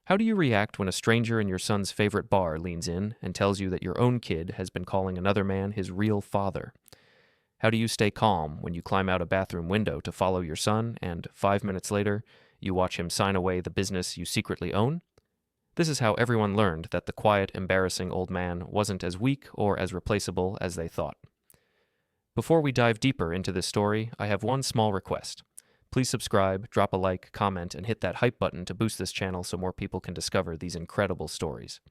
How do you react when a stranger in your son's favorite bar leans in and tells you that your own kid has been calling another man his real father? How do you stay calm when you climb out a bathroom window to follow your son and, 5 minutes later, you watch him sign away the business you secretly own? This is how everyone learned that the quiet, embarrassing old man wasn't as weak or as replaceable as they thought. Before we dive deeper into this story, I have one small request. Please subscribe, drop a like, comment, and hit that hype button to boost this channel so more people can discover these incredible stories.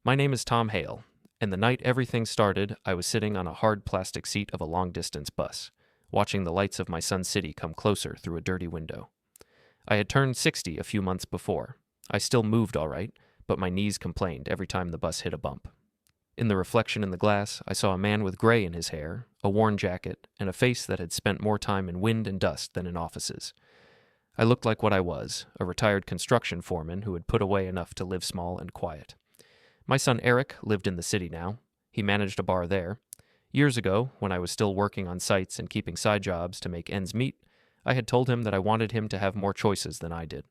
My name is Tom Hale, and the night everything started, I was sitting on a hard plastic seat of a long-distance bus, watching the lights of my son's city come closer through a dirty window. I had turned 60 a few months before. I still moved all right, but my knees complained every time the bus hit a bump. In the reflection in the glass, I saw a man with gray in his hair, a worn jacket, and a face that had spent more time in wind and dust than in offices. I looked like what I was, a retired construction foreman who had put away enough to live small and quiet. My son Eric lived in the city now. He managed a bar there. Years ago, when I was still working on sites and keeping side jobs to make ends meet, I had told him that I wanted him to have more choices than I did.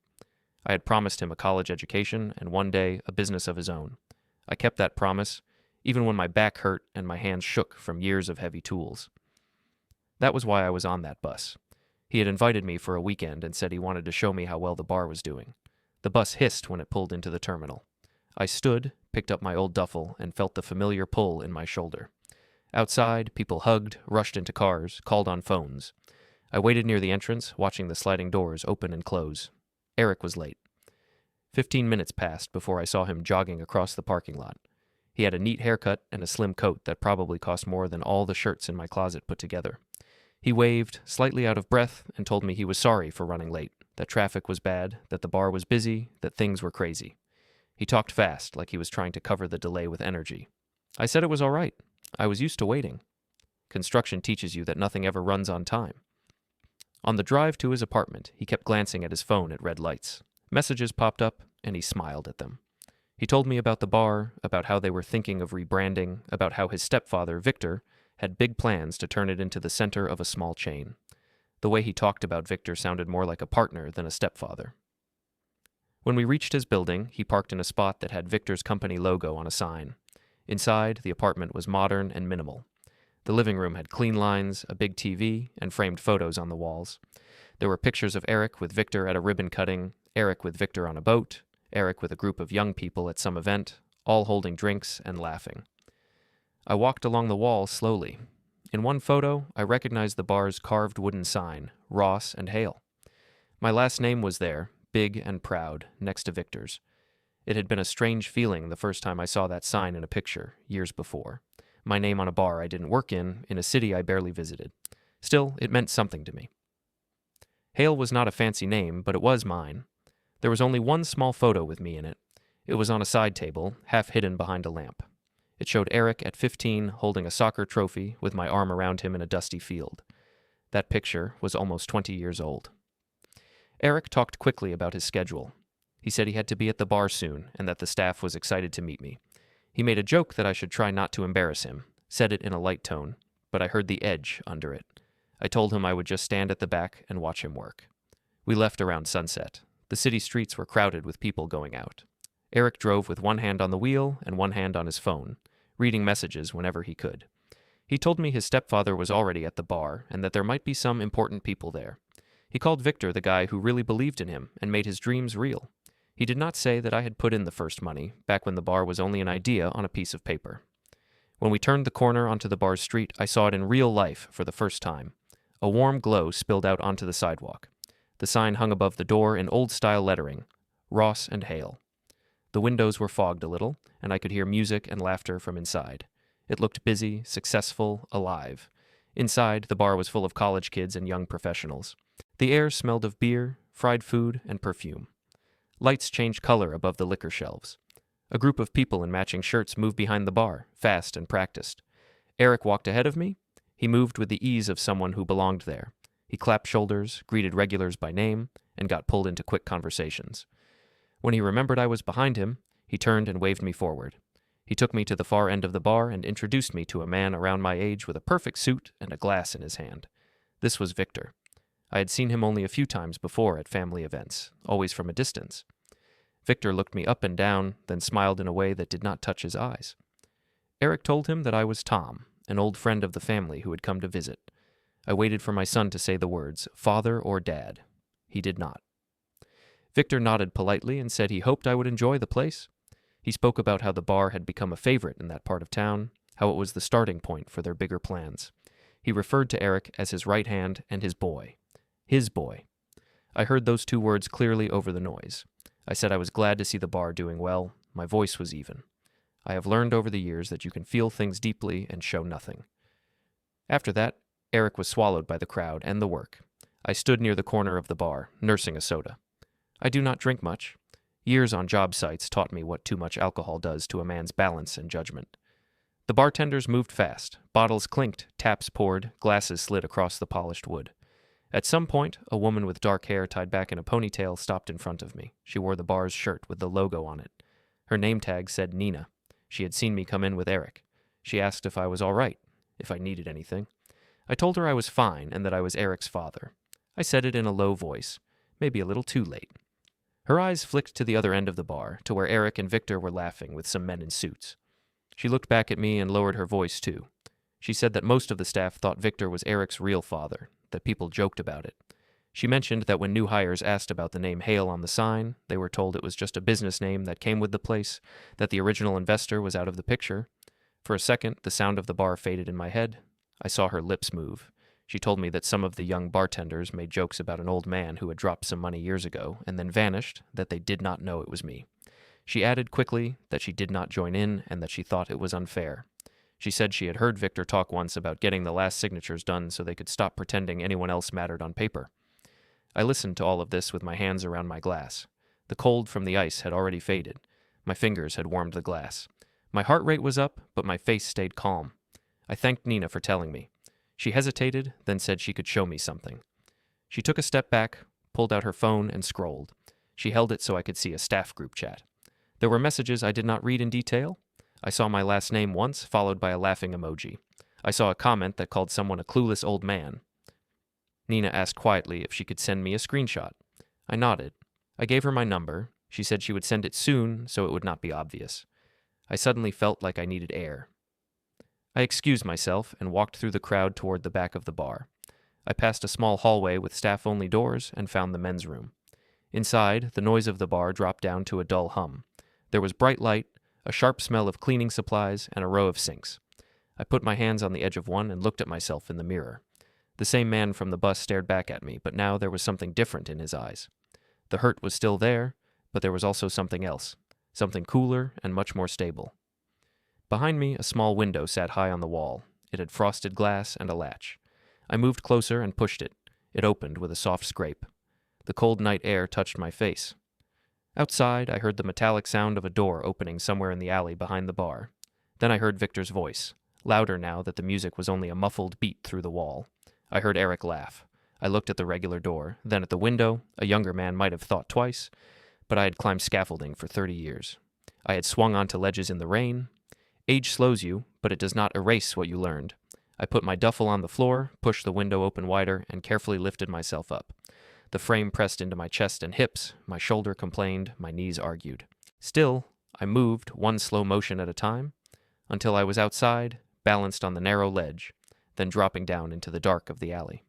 I had promised him a college education and one day a business of his own. I kept that promise, even when my back hurt and my hands shook from years of heavy tools. That was why I was on that bus. He had invited me for a weekend and said he wanted to show me how well the bar was doing. The bus hissed when it pulled into the terminal. I stood, picked up my old duffel, and felt the familiar pull in my shoulder. Outside, people hugged, rushed into cars, called on phones. I waited near the entrance, watching the sliding doors open and close. Eric was late. 15 minutes passed before I saw him jogging across the parking lot. He had a neat haircut and a slim coat that probably cost more than all the shirts in my closet put together. He waved, slightly out of breath, and told me he was sorry for running late, that traffic was bad, that the bar was busy, that things were crazy. He talked fast, like he was trying to cover the delay with energy. I said it was all right. I was used to waiting. Construction teaches you that nothing ever runs on time. On the drive to his apartment, he kept glancing at his phone at red lights. Messages popped up, and he smiled at them. He told me about the bar, about how they were thinking of rebranding, about how his stepfather, Victor, had big plans to turn it into the center of a small chain. The way he talked about Victor sounded more like a partner than a stepfather. When we reached his building, he parked in a spot that had Victor's company logo on a sign. Inside, the apartment was modern and minimal. The living room had clean lines, a big TV, and framed photos on the walls. There were pictures of Eric with Victor at a ribbon cutting, Eric with Victor on a boat, Eric with a group of young people at some event, all holding drinks and laughing. I walked along the wall slowly. In one photo, I recognized the bar's carved wooden sign, Ross and Hale. My last name was there, big and proud, next to Victor's. It had been a strange feeling the first time I saw that sign in a picture, years before. My name on a bar I didn't work in a city I barely visited. Still, it meant something to me. Hale was not a fancy name, but it was mine. There was only one small photo with me in it. It was on a side table, half hidden behind a lamp. It showed Eric at 15 holding a soccer trophy with my arm around him in a dusty field. That picture was almost 20 years old. Eric talked quickly about his schedule. He said he had to be at the bar soon and that the staff was excited to meet me. He made a joke that I should try not to embarrass him, said it in a light tone, but I heard the edge under it. I told him I would just stand at the back and watch him work. We left around sunset. The city streets were crowded with people going out. Eric drove with one hand on the wheel and one hand on his phone, reading messages whenever he could. He told me his stepfather was already at the bar and that there might be some important people there. He called Victor the guy who really believed in him and made his dreams real. He did not say that I had put in the first money, back when the bar was only an idea on a piece of paper. When we turned the corner onto the bar's street, I saw it in real life for the first time. A warm glow spilled out onto the sidewalk. The sign hung above the door in old-style lettering, Ross and Hale. The windows were fogged a little, and I could hear music and laughter from inside. It looked busy, successful, alive. Inside, the bar was full of college kids and young professionals. The air smelled of beer, fried food, and perfume. Lights changed color above the liquor shelves. A group of people in matching shirts moved behind the bar, fast and practiced. Eric walked ahead of me. He moved with the ease of someone who belonged there. He clapped shoulders, greeted regulars by name, and got pulled into quick conversations. When he remembered I was behind him, he turned and waved me forward. He took me to the far end of the bar and introduced me to a man around my age with a perfect suit and a glass in his hand. This was Victor. I had seen him only a few times before at family events, always from a distance. Victor looked me up and down, then smiled in a way that did not touch his eyes. Eric told him that I was Tom, an old friend of the family who had come to visit. I waited for my son to say the words, "Father" or "Dad." He did not. Victor nodded politely and said he hoped I would enjoy the place. He spoke about how the bar had become a favorite in that part of town, how it was the starting point for their bigger plans. He referred to Eric as his right hand and his boy. His boy. I heard those two words clearly over the noise. I said I was glad to see the bar doing well. My voice was even. I have learned over the years that you can feel things deeply and show nothing. After that, Eric was swallowed by the crowd and the work. I stood near the corner of the bar, nursing a soda. I do not drink much. Years on job sites taught me what too much alcohol does to a man's balance and judgment. The bartenders moved fast. Bottles clinked, taps poured, glasses slid across the polished wood. At some point, a woman with dark hair tied back in a ponytail stopped in front of me. She wore the bar's shirt with the logo on it. Her name tag said Nina. She had seen me come in with Eric. She asked if I was all right, if I needed anything. I told her I was fine and that I was Eric's father. I said it in a low voice, maybe a little too late. Her eyes flicked to the other end of the bar, to where Eric and Victor were laughing with some men in suits. She looked back at me and lowered her voice too. She said that most of the staff thought Victor was Eric's real father, that people joked about it. She mentioned that when new hires asked about the name Hale on the sign, they were told it was just a business name that came with the place, that the original investor was out of the picture. For a second, the sound of the bar faded in my head. I saw her lips move. She told me that some of the young bartenders made jokes about an old man who had dropped some money years ago and then vanished, that they did not know it was me. She added quickly that she did not join in and that she thought it was unfair. She said she had heard Victor talk once about getting the last signatures done so they could stop pretending anyone else mattered on paper. I listened to all of this with my hands around my glass. The cold from the ice had already faded. My fingers had warmed the glass. My heart rate was up, but my face stayed calm. I thanked Nina for telling me. She hesitated, then said she could show me something. She took a step back, pulled out her phone, and scrolled. She held it so I could see a staff group chat. There were messages I did not read in detail. I saw my last name once, followed by a laughing emoji. I saw a comment that called someone a clueless old man. Nina asked quietly if she could send me a screenshot. I nodded. I gave her my number. She said she would send it soon, so it would not be obvious. I suddenly felt like I needed air. I excused myself and walked through the crowd toward the back of the bar. I passed a small hallway with staff-only doors and found the men's room. Inside, the noise of the bar dropped down to a dull hum. There was bright light, a sharp smell of cleaning supplies, and a row of sinks. I put my hands on the edge of one and looked at myself in the mirror. The same man from the bus stared back at me, but now there was something different in his eyes. The hurt was still there, but there was also something else, something cooler and much more stable. Behind me, a small window sat high on the wall. It had frosted glass and a latch. I moved closer and pushed it. It opened with a soft scrape. The cold night air touched my face. Outside, I heard the metallic sound of a door opening somewhere in the alley behind the bar. Then I heard Victor's voice, louder now that the music was only a muffled beat through the wall. I heard Eric laugh. I looked at the regular door, then at the window. A younger man might have thought twice, but I had climbed scaffolding for 30 years. I had swung onto ledges in the rain. Age slows you, but it does not erase what you learned. I put my duffel on the floor, pushed the window open wider, and carefully lifted myself up. The frame pressed into my chest and hips, my shoulder complained, my knees argued. Still, I moved, one slow motion at a time, until I was outside, balanced on the narrow ledge, then dropping down into the dark of the alley.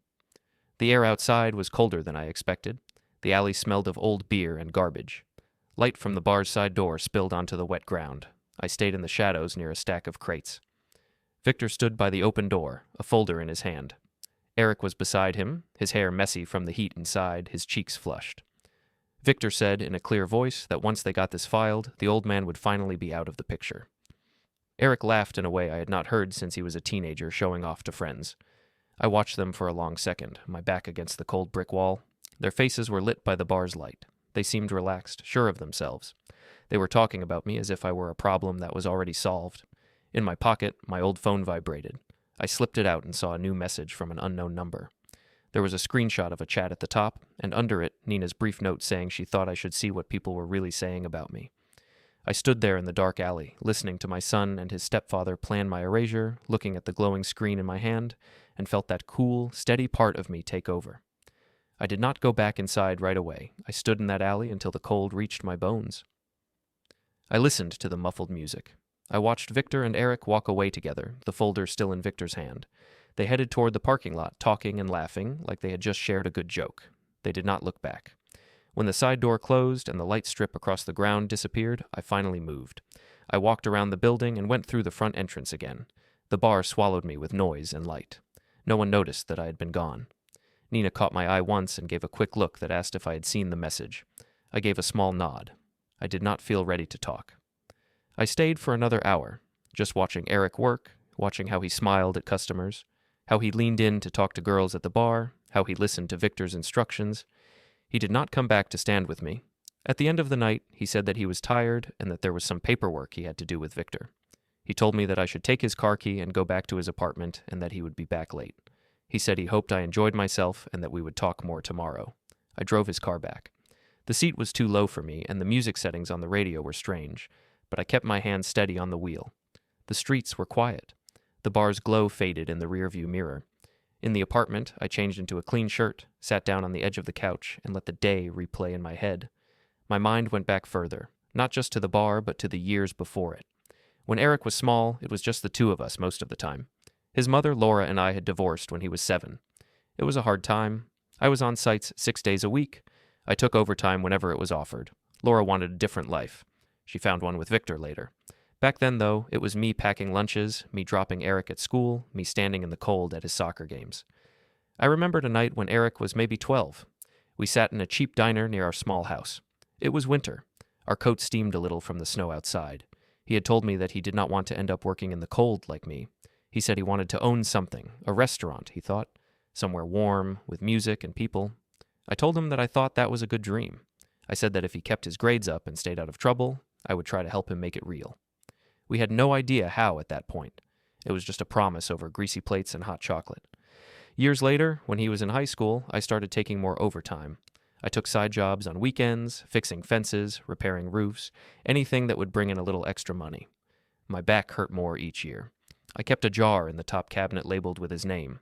The air outside was colder than I expected. The alley smelled of old beer and garbage. Light from the bar's side door spilled onto the wet ground. I stayed in the shadows near a stack of crates. Victor stood by the open door, a folder in his hand. Eric was beside him, his hair messy from the heat inside, his cheeks flushed. Victor said in a clear voice that once they got this filed, the old man would finally be out of the picture. Eric laughed in a way I had not heard since he was a teenager showing off to friends. I watched them for a long second, my back against the cold brick wall. Their faces were lit by the bar's light. They seemed relaxed, sure of themselves. They were talking about me as if I were a problem that was already solved. In my pocket, my old phone vibrated. I slipped it out and saw a new message from an unknown number. There was a screenshot of a chat at the top, and under it, Nina's brief note saying she thought I should see what people were really saying about me. I stood there in the dark alley, listening to my son and his stepfather plan my erasure, looking at the glowing screen in my hand, and felt that cool, steady part of me take over. I did not go back inside right away. I stood in that alley until the cold reached my bones. I listened to the muffled music. I watched Victor and Eric walk away together, the folder still in Victor's hand. They headed toward the parking lot, talking and laughing like they had just shared a good joke. They did not look back. When the side door closed and the light strip across the ground disappeared, I finally moved. I walked around the building and went through the front entrance again. The bar swallowed me with noise and light. No one noticed that I had been gone. Nina caught my eye once and gave a quick look that asked if I had seen the message. I gave a small nod. I did not feel ready to talk. I stayed for another hour, just watching Eric work, watching how he smiled at customers, how he leaned in to talk to girls at the bar, how he listened to Victor's instructions. He did not come back to stand with me. At the end of the night, he said that he was tired and that there was some paperwork he had to do with Victor. He told me that I should take his car key and go back to his apartment and that he would be back late. He said he hoped I enjoyed myself and that we would talk more tomorrow. I drove his car back. The seat was too low for me and the music settings on the radio were strange, but I kept my hand steady on the wheel. The streets were quiet. The bar's glow faded in the rearview mirror. In the apartment, I changed into a clean shirt, sat down on the edge of the couch, and let the day replay in my head. My mind went back further, not just to the bar, but to the years before it. When Eric was small, it was just the two of us most of the time. His mother, Laura, and I had divorced when he was 7. It was a hard time. I was on sites 6 days a week. I took overtime whenever it was offered. Laura wanted a different life. She found one with Victor later. Back then, though, it was me packing lunches, me dropping Eric at school, me standing in the cold at his soccer games. I remembered a night when Eric was maybe 12. We sat in a cheap diner near our small house. It was winter. Our coat steamed a little from the snow outside. He had told me that he did not want to end up working in the cold like me. He said he wanted to own something, a restaurant, he thought, somewhere warm, with music and people. I told him that I thought that was a good dream. I said that if he kept his grades up and stayed out of trouble, I would try to help him make it real. We had no idea how at that point. It was just a promise over greasy plates and hot chocolate. Years later, when he was in high school, I started taking more overtime. I took side jobs on weekends, fixing fences, repairing roofs, anything that would bring in a little extra money. My back hurt more each year. I kept a jar in the top cabinet labeled with his name.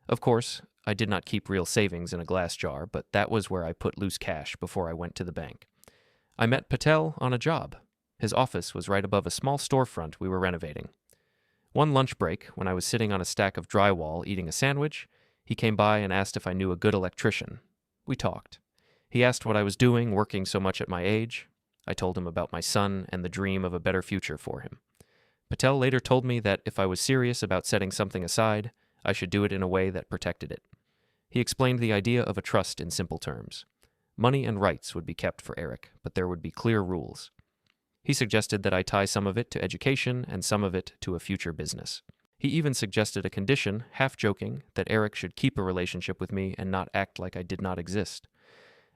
Of course, I did not keep real savings in a glass jar, but that was where I put loose cash before I went to the bank. I met Patel on a job. His office was right above a small storefront we were renovating. One lunch break, when I was sitting on a stack of drywall eating a sandwich, he came by and asked if I knew a good electrician. We talked. He asked what I was doing, working so much at my age. I told him about my son and the dream of a better future for him. Patel later told me that if I was serious about setting something aside, I should do it in a way that protected it. He explained the idea of a trust in simple terms. Money and rights would be kept for Eric, but there would be clear rules. He suggested that I tie some of it to education and some of it to a future business. He even suggested a condition, half joking, that Eric should keep a relationship with me and not act like I did not exist.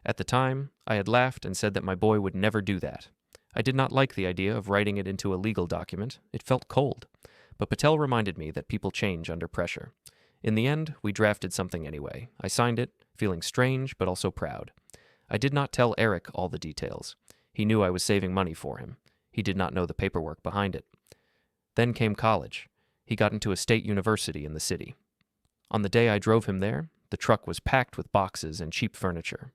At the time, I had laughed and said that my boy would never do that. I did not like the idea of writing it into a legal document. It felt cold. But Patel reminded me that people change under pressure. In the end, we drafted something anyway. I signed it, feeling strange but also proud. I did not tell Eric all the details. He knew I was saving money for him. He did not know the paperwork behind it. Then came college. He got into a state university in the city. On the day I drove him there, the truck was packed with boxes and cheap furniture.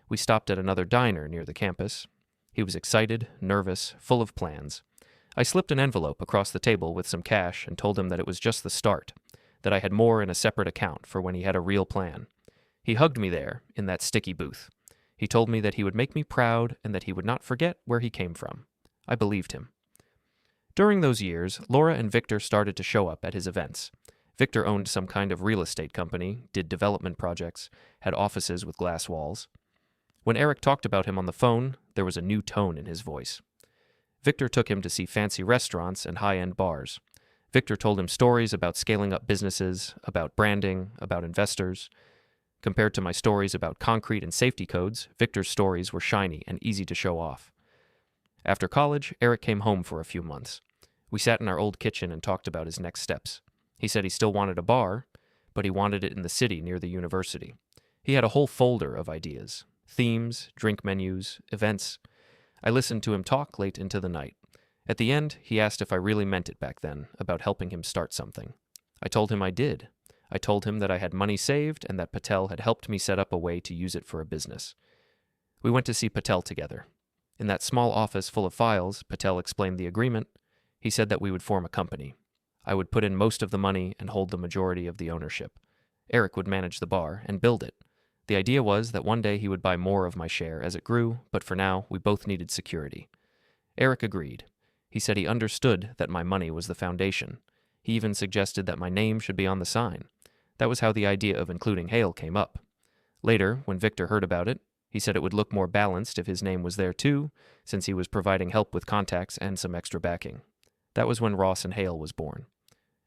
We stopped at another diner near the campus. He was excited, nervous, full of plans. I slipped an envelope across the table with some cash and told him that it was just the start, that I had more in a separate account for when he had a real plan. He hugged me there, in that sticky booth. He told me that he would make me proud and that he would not forget where he came from. I believed him. During those years, Laura and Victor started to show up at his events. Victor owned some kind of real estate company, did development projects, had offices with glass walls. When Eric talked about him on the phone, there was a new tone in his voice. Victor took him to see fancy restaurants and high-end bars. Victor told him stories about scaling up businesses, about branding, about investors. Compared to my stories about concrete and safety codes, Victor's stories were shiny and easy to show off. After college, Eric came home for a few months. We sat in our old kitchen and talked about his next steps. He said he still wanted a bar, but he wanted it in the city near the university. He had a whole folder of ideas. Themes, drink menus, events. I listened to him talk late into the night. At the end, he asked if I really meant it back then, about helping him start something. I told him I did. I told him that I had money saved and that Patel had helped me set up a way to use it for a business. We went to see Patel together. In that small office full of files, Patel explained the agreement. He said that we would form a company. I would put in most of the money and hold the majority of the ownership. Eric would manage the bar and build it. The idea was that one day he would buy more of my share as it grew, but for now, we both needed security. Eric agreed. He said he understood that my money was the foundation. He even suggested that my name should be on the sign. That was how the idea of including Hale came up. Later, when Victor heard about it, he said it would look more balanced if his name was there too, since he was providing help with contacts and some extra backing. That was when Ross and Hale was born.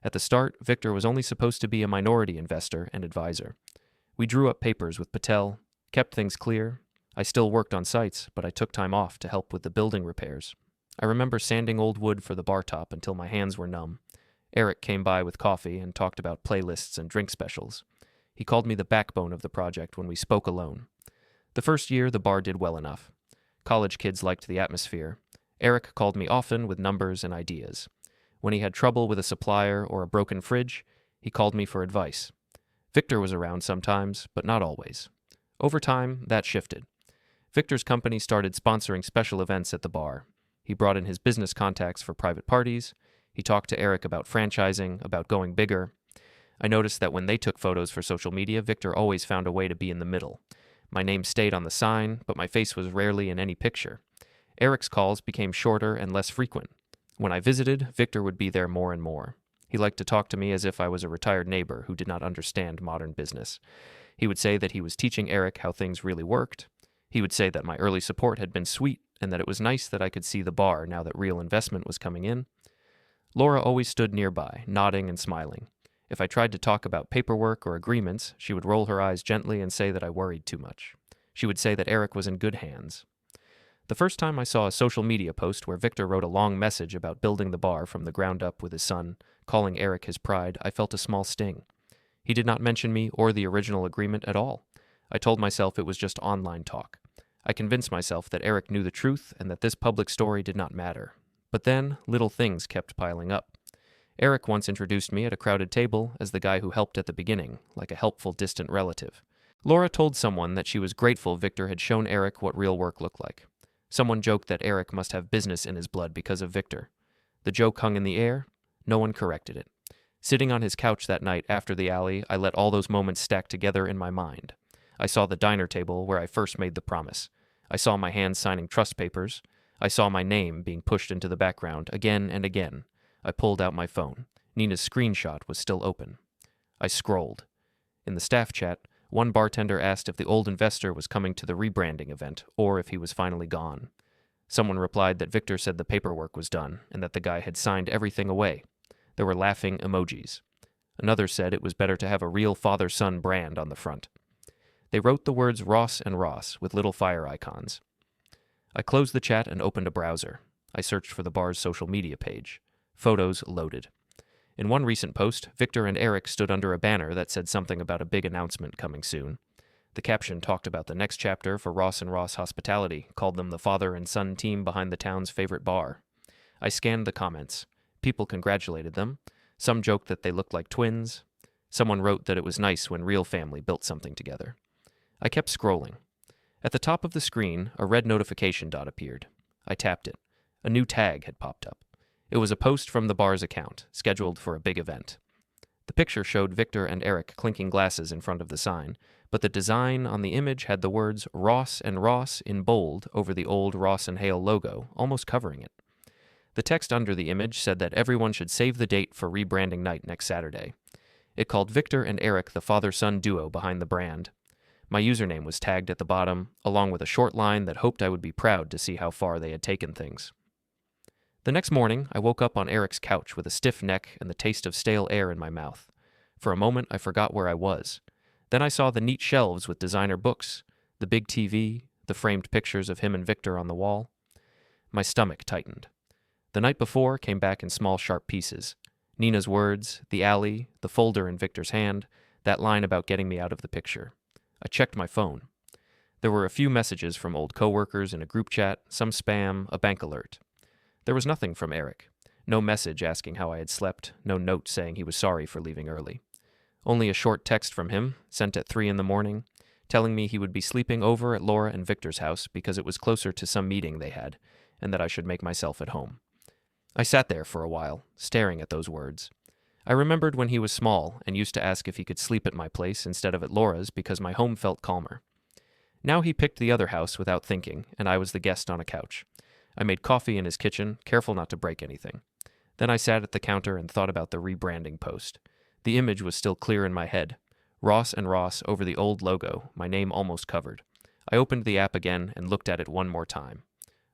At the start, Victor was only supposed to be a minority investor and advisor. We drew up papers with Patel, kept things clear. I still worked on sites, but I took time off to help with the building repairs. I remember sanding old wood for the bar top until my hands were numb. Eric came by with coffee and talked about playlists and drink specials. He called me the backbone of the project when we spoke alone. The first year, the bar did well enough. College kids liked the atmosphere. Eric called me often with numbers and ideas. When he had trouble with a supplier or a broken fridge, he called me for advice. Victor was around sometimes, but not always. Over time, that shifted. Victor's company started sponsoring special events at the bar. He brought in his business contacts for private parties. He talked to Eric about franchising, about going bigger. I noticed that when they took photos for social media, Victor always found a way to be in the middle. My name stayed on the sign, but my face was rarely in any picture. Eric's calls became shorter and less frequent. When I visited, Victor would be there more and more. He liked to talk to me as if I was a retired neighbor who did not understand modern business. He would say that he was teaching Eric how things really worked. He would say that my early support had been sweet and that it was nice that I could see the bar now that real investment was coming in. Laura always stood nearby, nodding and smiling. If I tried to talk about paperwork or agreements, she would roll her eyes gently and say that I worried too much. She would say that Eric was in good hands. The first time I saw a social media post where Victor wrote a long message about building the bar from the ground up with his son, calling Eric his pride, I felt a small sting. He did not mention me or the original agreement at all. I told myself it was just online talk. I convinced myself that Eric knew the truth and that this public story did not matter. But then, little things kept piling up. Eric once introduced me at a crowded table as the guy who helped at the beginning, like a helpful distant relative. Laura told someone that she was grateful Victor had shown Eric what real work looked like. Someone joked that Eric must have business in his blood because of Victor. The joke hung in the air. No one corrected it. Sitting on his couch that night after the alley, I let all those moments stack together in my mind. I saw the diner table where I first made the promise. I saw my hands signing trust papers. I saw my name being pushed into the background again and again. I pulled out my phone. Nina's screenshot was still open. I scrolled. In the staff chat, one bartender asked if the old investor was coming to the rebranding event or if he was finally gone. Someone replied that Victor said the paperwork was done and that the guy had signed everything away. There were laughing emojis. Another said it was better to have a real father-son brand on the front. They wrote the words Ross and Ross with little fire icons. I closed the chat and opened a browser. I searched for the bar's social media page. Photos loaded. In one recent post, Victor and Eric stood under a banner that said something about a big announcement coming soon. The caption talked about the next chapter for Ross and Ross Hospitality, called them the father and son team behind the town's favorite bar. I scanned the comments. People congratulated them. Some joked that they looked like twins. Someone wrote that it was nice when real family built something together. I kept scrolling. At the top of the screen, a red notification dot appeared. I tapped it. A new tag had popped up. It was a post from the bar's account, scheduled for a big event. The picture showed Victor and Eric clinking glasses in front of the sign, but the design on the image had the words Ross and Ross in bold over the old Ross and Hale logo, almost covering it. The text under the image said that everyone should save the date for rebranding night next Saturday. It called Victor and Eric the father-son duo behind the brand. My username was tagged at the bottom, along with a short line that hoped I would be proud to see how far they had taken things. The next morning, I woke up on Eric's couch with a stiff neck and the taste of stale air in my mouth. For a moment, I forgot where I was. Then I saw the neat shelves with designer books, the big TV, the framed pictures of him and Victor on the wall. My stomach tightened. The night before came back in small, sharp pieces. Nina's words, the alley, the folder in Victor's hand, that line about getting me out of the picture. I checked my phone. There were a few messages from old coworkers in a group chat, some spam, a bank alert. There was nothing from Eric. No message asking how I had slept, no note saying he was sorry for leaving early. Only a short text from him, sent at 3 in the morning, telling me he would be sleeping over at Laura and Victor's house because it was closer to some meeting they had, and that I should make myself at home. I sat there for a while, staring at those words. I remembered when he was small and used to ask if he could sleep at my place instead of at Laura's because my home felt calmer. Now he picked the other house without thinking, and I was the guest on a couch. I made coffee in his kitchen, careful not to break anything. Then I sat at the counter and thought about the rebranding post. The image was still clear in my head. Ross and Ross over the old logo, my name almost covered. I opened the app again and looked at it one more time.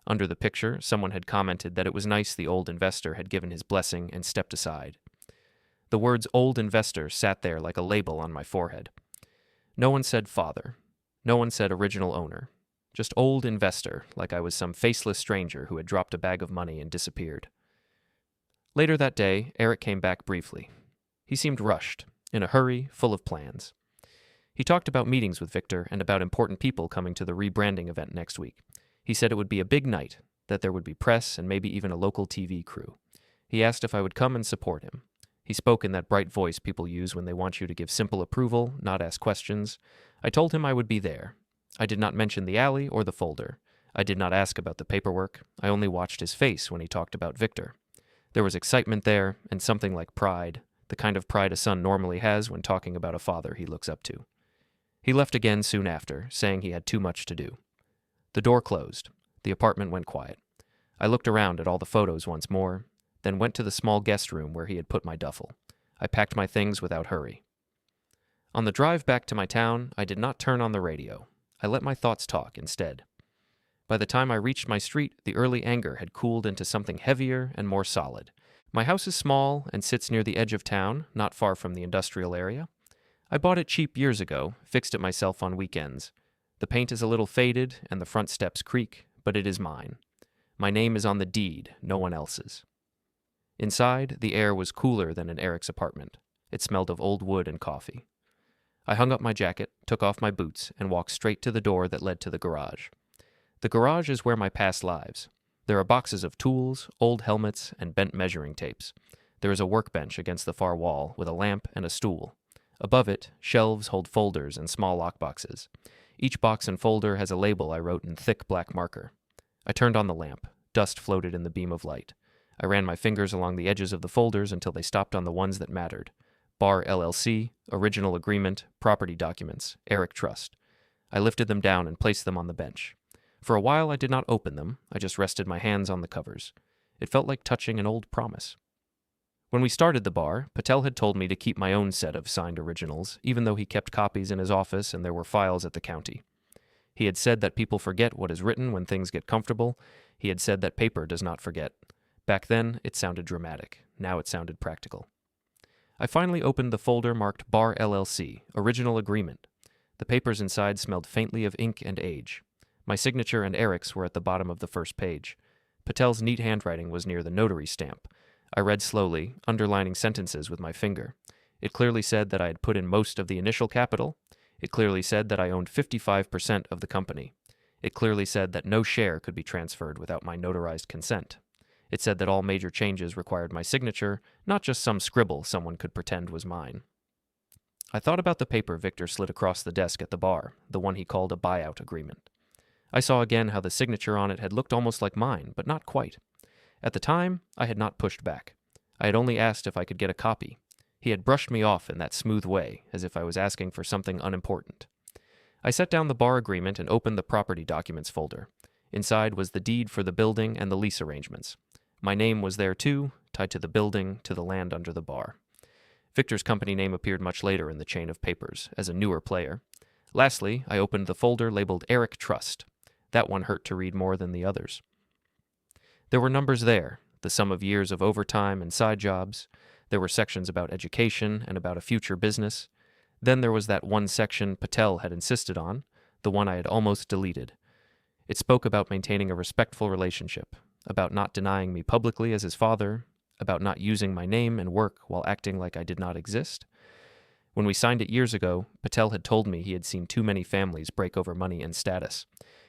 Under the picture, someone had commented that it was nice the old investor had given his blessing and stepped aside. The words old investor sat there like a label on my forehead. No one said father. No one said original owner. Just old investor, like I was some faceless stranger who had dropped a bag of money and disappeared. Later that day, Eric came back briefly. He seemed rushed, in a hurry, full of plans. He talked about meetings with Victor and about important people coming to the rebranding event next week. He said it would be a big night, that there would be press and maybe even a local TV crew. He asked if I would come and support him. He spoke in that bright voice people use when they want you to give simple approval, not ask questions. I told him I would be there. I did not mention the alley or the folder. I did not ask about the paperwork. I only watched his face when he talked about Victor. There was excitement there, and something like pride, the kind of pride a son normally has when talking about a father he looks up to. He left again soon after, saying he had too much to do. The door closed. The apartment went quiet. I looked around at all the photos once more, then went to the small guest room where he had put my duffel. I packed my things without hurry. On the drive back to my town, I did not turn on the radio. I let my thoughts talk instead. By the time I reached my street, the early anger had cooled into something heavier and more solid. My house is small and sits near the edge of town, not far from the industrial area. I bought it cheap years ago, fixed it myself on weekends. The paint is a little faded and the front steps creak, but it is mine. My name is on the deed, no one else's. Inside, the air was cooler than in Eric's apartment. It smelled of old wood and coffee. I hung up my jacket, took off my boots, and walked straight to the door that led to the garage. The garage is where my past lives. There are boxes of tools, old helmets, and bent measuring tapes. There is a workbench against the far wall with a lamp and a stool. Above it, shelves hold folders and small lockboxes. Each box and folder has a label I wrote in thick black marker. I turned on the lamp. Dust floated in the beam of light. I ran my fingers along the edges of the folders until they stopped on the ones that mattered. Bar LLC, Original Agreement, Property Documents, Eric Trust. I lifted them down and placed them on the bench. For a while I did not open them, I just rested my hands on the covers. It felt like touching an old promise. When we started the bar, Patel had told me to keep my own set of signed originals, even though he kept copies in his office and there were files at the county. He had said that people forget what is written when things get comfortable. He had said that paper does not forget. Back then, it sounded dramatic. Now it sounded practical. I finally opened the folder marked Bar LLC, Original Agreement. The papers inside smelled faintly of ink and age. My signature and Eric's were at the bottom of the first page. Patel's neat handwriting was near the notary stamp. I read slowly, underlining sentences with my finger. It clearly said that I had put in most of the initial capital. It clearly said that I owned 55% of the company. It clearly said that no share could be transferred without my notarized consent. It said that all major changes required my signature, not just some scribble someone could pretend was mine. I thought about the paper Victor slid across the desk at the bar, the one he called a buyout agreement. I saw again how the signature on it had looked almost like mine, but not quite. At the time, I had not pushed back. I had only asked if I could get a copy. He had brushed me off in that smooth way, as if I was asking for something unimportant. I set down the bar agreement and opened the property documents folder. Inside was the deed for the building and the lease arrangements. My name was there too, tied to the building, to the land under the bar. Victor's company name appeared much later in the chain of papers, as a newer player. Lastly, I opened the folder labeled Eric Trust. That one hurt to read more than the others. There were numbers there, the sum of years of overtime and side jobs. There were sections about education and about a future business. Then there was that one section Patel had insisted on, the one I had almost deleted. It spoke about maintaining a respectful relationship, about not denying me publicly as his father, about not using my name and work while acting like I did not exist. When we signed it years ago, Patel had told me he had seen too many families break over money and status.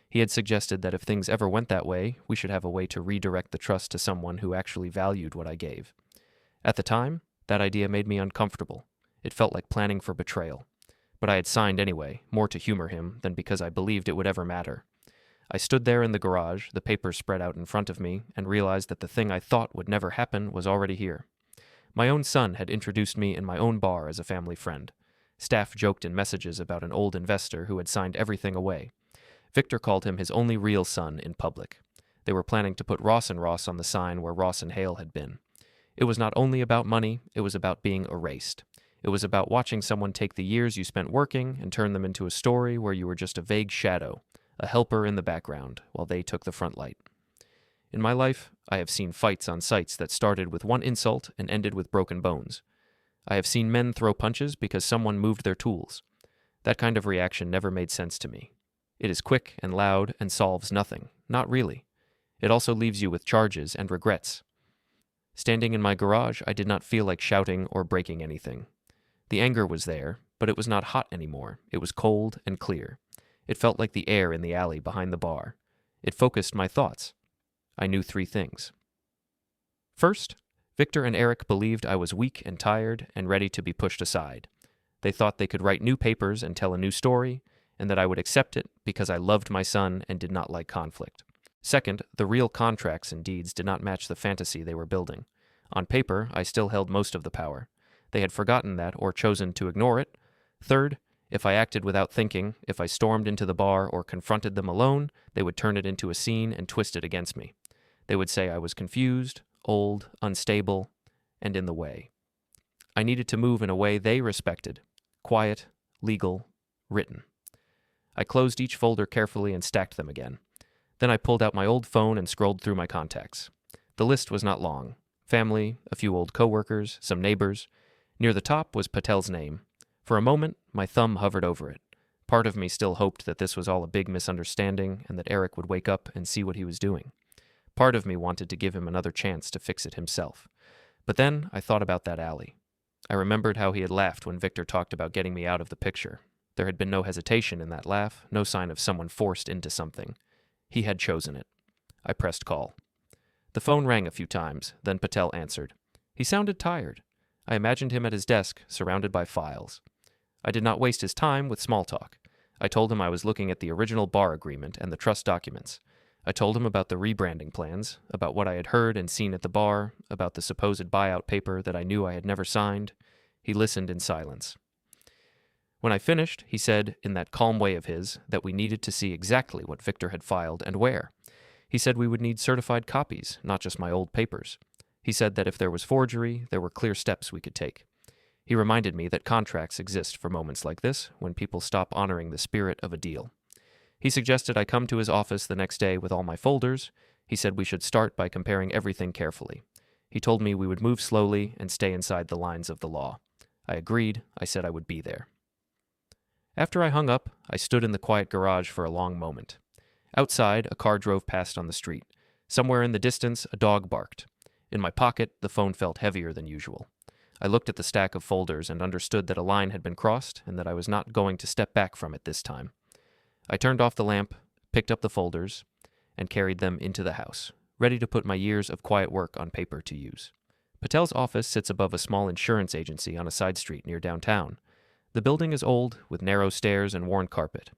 He had suggested that if things ever went that way, we should have a way to redirect the trust to someone who actually valued what I gave. At the time, that idea made me uncomfortable. It felt like planning for betrayal. But I had signed anyway, more to humor him than because I believed it would ever matter. I stood there in the garage, the papers spread out in front of me, and realized that the thing I thought would never happen was already here. My own son had introduced me in my own bar as a family friend. Staff joked in messages about an old investor who had signed everything away. Victor called him his only real son in public. They were planning to put Ross and Ross on the sign where Ross and Hale had been. It was not only about money, it was about being erased. It was about watching someone take the years you spent working and turn them into a story where you were just a vague shadow, a helper in the background, while they took the front light. In my life, I have seen fights on sites that started with one insult and ended with broken bones. I have seen men throw punches because someone moved their tools. That kind of reaction never made sense to me. It is quick and loud and solves nothing. Not really. It also leaves you with charges and regrets. Standing in my garage, I did not feel like shouting or breaking anything. The anger was there, but it was not hot anymore. It was cold and clear. It felt like the air in the alley behind the bar. It focused my thoughts. I knew 3 things. First, Victor and Eric believed I was weak and tired and ready to be pushed aside. They thought they could write new papers and tell a new story, and that I would accept it because I loved my son and did not like conflict. Second, the real contracts and deeds did not match the fantasy they were building. On paper, I still held most of the power. They had forgotten that or chosen to ignore it. Third, if I acted without thinking, if I stormed into the bar or confronted them alone, they would turn it into a scene and twist it against me. They would say I was confused, old, unstable, and in the way. I needed to move in a way they respected. Quiet, legal, written. I closed each folder carefully and stacked them again. Then I pulled out my old phone and scrolled through my contacts. The list was not long. Family, a few old coworkers, some neighbors. Near the top was Patel's name. For a moment, my thumb hovered over it. Part of me still hoped that this was all a big misunderstanding and that Eric would wake up and see what he was doing. Part of me wanted to give him another chance to fix it himself. But then I thought about that alley. I remembered how he had laughed when Victor talked about getting me out of the picture. There had been no hesitation in that laugh, no sign of someone forced into something. He had chosen it. I pressed call. The phone rang a few times, then Patel answered. He sounded tired. I imagined him at his desk, surrounded by files. I did not waste his time with small talk. I told him I was looking at the original bar agreement and the trust documents. I told him about the rebranding plans, about what I had heard and seen at the bar, about the supposed buyout paper that I knew I had never signed. He listened in silence. When I finished, he said, in that calm way of his, that we needed to see exactly what Victor had filed and where. He said we would need certified copies, not just my old papers. He said that if there was forgery, there were clear steps we could take. He reminded me that contracts exist for moments like this, when people stop honoring the spirit of a deal. He suggested I come to his office the next day with all my folders. He said we should start by comparing everything carefully. He told me we would move slowly and stay inside the lines of the law. I agreed. I said I would be there. After I hung up, I stood in the quiet garage for a long moment. Outside, a car drove past on the street. Somewhere in the distance, a dog barked. In my pocket, the phone felt heavier than usual. I looked at the stack of folders and understood that a line had been crossed and that I was not going to step back from it this time. I turned off the lamp, picked up the folders, and carried them into the house, ready to put my years of quiet work on paper to use. Patel's office sits above a small insurance agency on a side street near downtown. The building is old, with narrow stairs and worn carpet,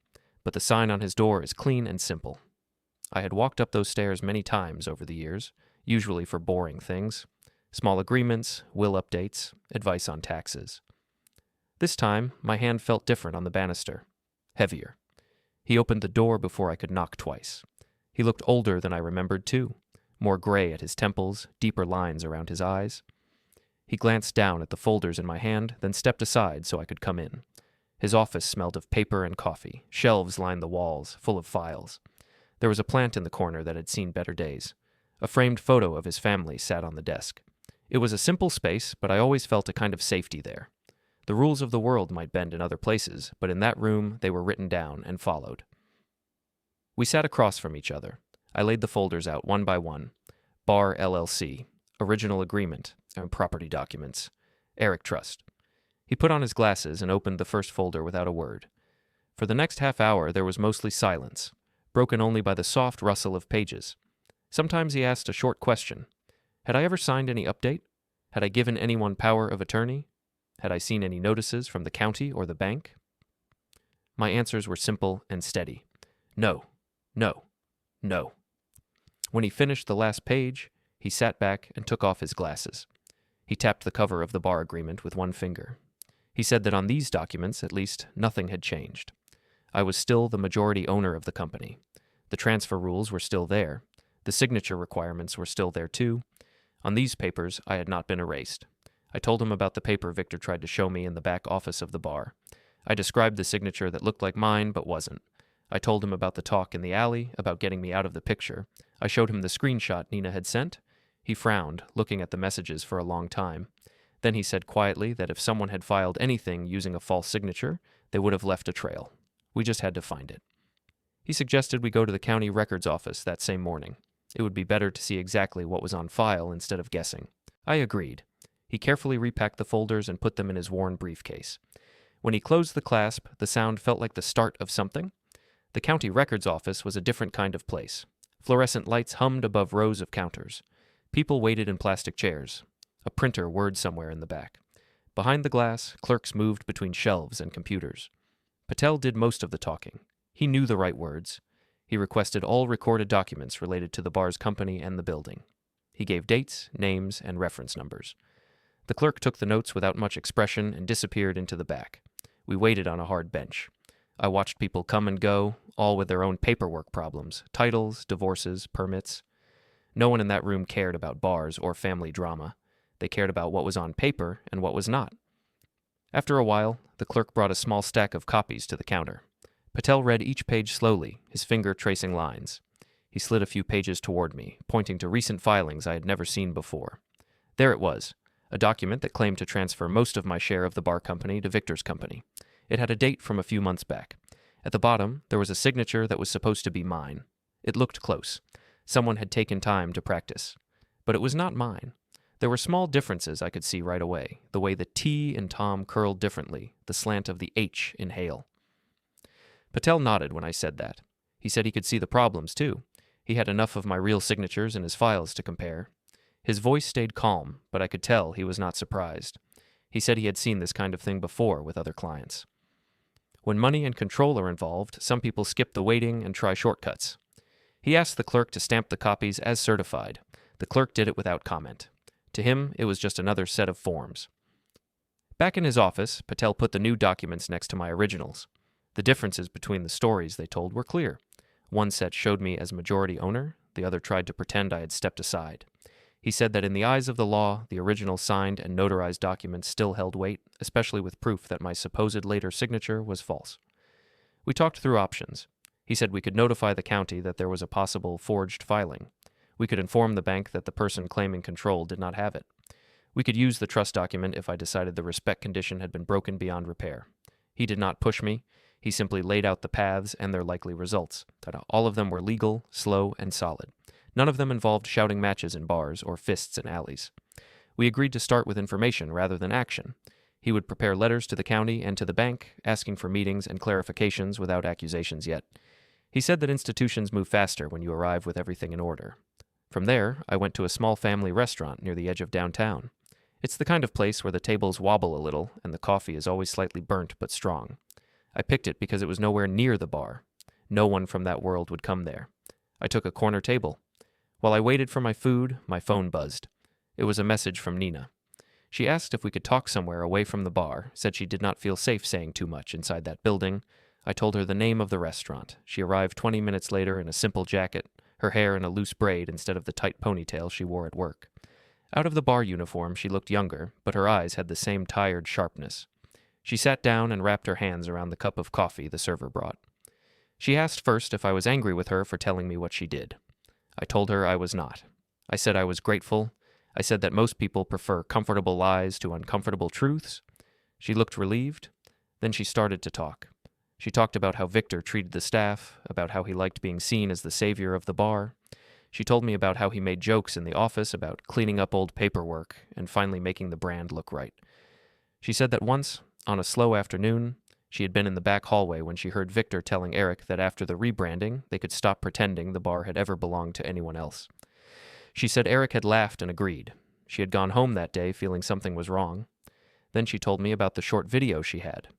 but the sign on his door is clean and simple. I had walked up those stairs many times over the years, usually for boring things. Small agreements, will updates, advice on taxes. This time, my hand felt different on the banister. Heavier. He opened the door before I could knock twice. He looked older than I remembered, too. More gray at his temples, deeper lines around his eyes. He glanced down at the folders in my hand, then stepped aside so I could come in. His office smelled of paper and coffee. Shelves lined the walls, full of files. There was a plant in the corner that had seen better days. A framed photo of his family sat on the desk. It was a simple space, but I always felt a kind of safety there. The rules of the world might bend in other places, but in that room they were written down and followed. We sat across from each other. I laid the folders out one by one. Bar LLC, original agreement, and property documents. Eric Trust. He put on his glasses and opened the first folder without a word. For the next half hour there was mostly silence, broken only by the soft rustle of pages. Sometimes he asked a short question. Had I ever signed any update? Had I given anyone power of attorney? Had I seen any notices from the county or the bank? My answers were simple and steady. No, no, no. When he finished the last page, he sat back and took off his glasses. He tapped the cover of the bar agreement with one finger. He said that on these documents, at least, nothing had changed. I was still the majority owner of the company. The transfer rules were still there. The signature requirements were still there too. On these papers, I had not been erased. I told him about the paper Victor tried to show me in the back office of the bar. I described the signature that looked like mine but wasn't. I told him about the talk in the alley, about getting me out of the picture. I showed him the screenshot Nina had sent. He frowned, looking at the messages for a long time. Then he said quietly that if someone had filed anything using a false signature, they would have left a trail. We just had to find it. He suggested we go to the county records office that same morning. It would be better to see exactly what was on file instead of guessing. I agreed. He carefully repacked the folders and put them in his worn briefcase. When he closed the clasp, the sound felt like the start of something. The county records office was a different kind of place. Fluorescent lights hummed above rows of counters. People waited in plastic chairs. A printer whirred somewhere in the back. Behind the glass, clerks moved between shelves and computers. Patel did most of the talking. He knew the right words. He requested all recorded documents related to the bar's company and the building. He gave dates, names, and reference numbers. The clerk took the notes without much expression and disappeared into the back. We waited on a hard bench. I watched people come and go, all with their own paperwork problems, titles, divorces, permits. No one in that room cared about bars or family drama. They cared about what was on paper and what was not. After a while, the clerk brought a small stack of copies to the counter. Patel read each page slowly, his finger tracing lines. He slid a few pages toward me, pointing to recent filings I had never seen before. There it was, a document that claimed to transfer most of my share of the bar company to Victor's company. It had a date from a few months back. At the bottom, there was a signature that was supposed to be mine. It looked close. Someone had taken time to practice. But it was not mine. There were small differences I could see right away, the way the T in Tom curled differently, the slant of the H in Hale. Patel nodded when I said that. He said he could see the problems, too. He had enough of my real signatures in his files to compare. His voice stayed calm, but I could tell he was not surprised. He said he had seen this kind of thing before with other clients. When money and control are involved, some people skip the waiting and try shortcuts. He asked the clerk to stamp the copies as certified. The clerk did it without comment. To him, it was just another set of forms. Back in his office, Patel put the new documents next to my originals. The differences between the stories they told were clear. One set showed me as majority owner, the other tried to pretend I had stepped aside. He said that in the eyes of the law, the original signed and notarized documents still held weight, especially with proof that my supposed later signature was false. We talked through options. He said we could notify the county that there was a possible forged filing. We could inform the bank that the person claiming control did not have it. We could use the trust document if I decided the respect condition had been broken beyond repair. He did not push me. He simply laid out the paths and their likely results. All of them were legal, slow, and solid. None of them involved shouting matches in bars or fists in alleys. We agreed to start with information rather than action. He would prepare letters to the county and to the bank, asking for meetings and clarifications without accusations yet. He said that institutions move faster when you arrive with everything in order. From there, I went to a small family restaurant near the edge of downtown. It's the kind of place where the tables wobble a little and the coffee is always slightly burnt but strong. I picked it because it was nowhere near the bar. No one from that world would come there. I took a corner table. While I waited for my food, my phone buzzed. It was a message from Nina. She asked if we could talk somewhere away from the bar, said she did not feel safe saying too much inside that building. I told her the name of the restaurant. She arrived 20 minutes later in a simple jacket, her hair in a loose braid instead of the tight ponytail she wore at work. Out of the bar uniform, she looked younger, but her eyes had the same tired sharpness. She sat down and wrapped her hands around the cup of coffee the server brought. She asked first if I was angry with her for telling me what she did. I told her I was not. I said I was grateful. I said that most people prefer comfortable lies to uncomfortable truths. She looked relieved. Then she started to talk. She talked about how Victor treated the staff, about how he liked being seen as the savior of the bar. She told me about how he made jokes in the office about cleaning up old paperwork and finally making the brand look right. She said that once, on a slow afternoon, she had been in the back hallway when she heard Victor telling Eric that after the rebranding, they could stop pretending the bar had ever belonged to anyone else. She said Eric had laughed and agreed. She had gone home that day feeling something was wrong. Then she told me about the short video she had.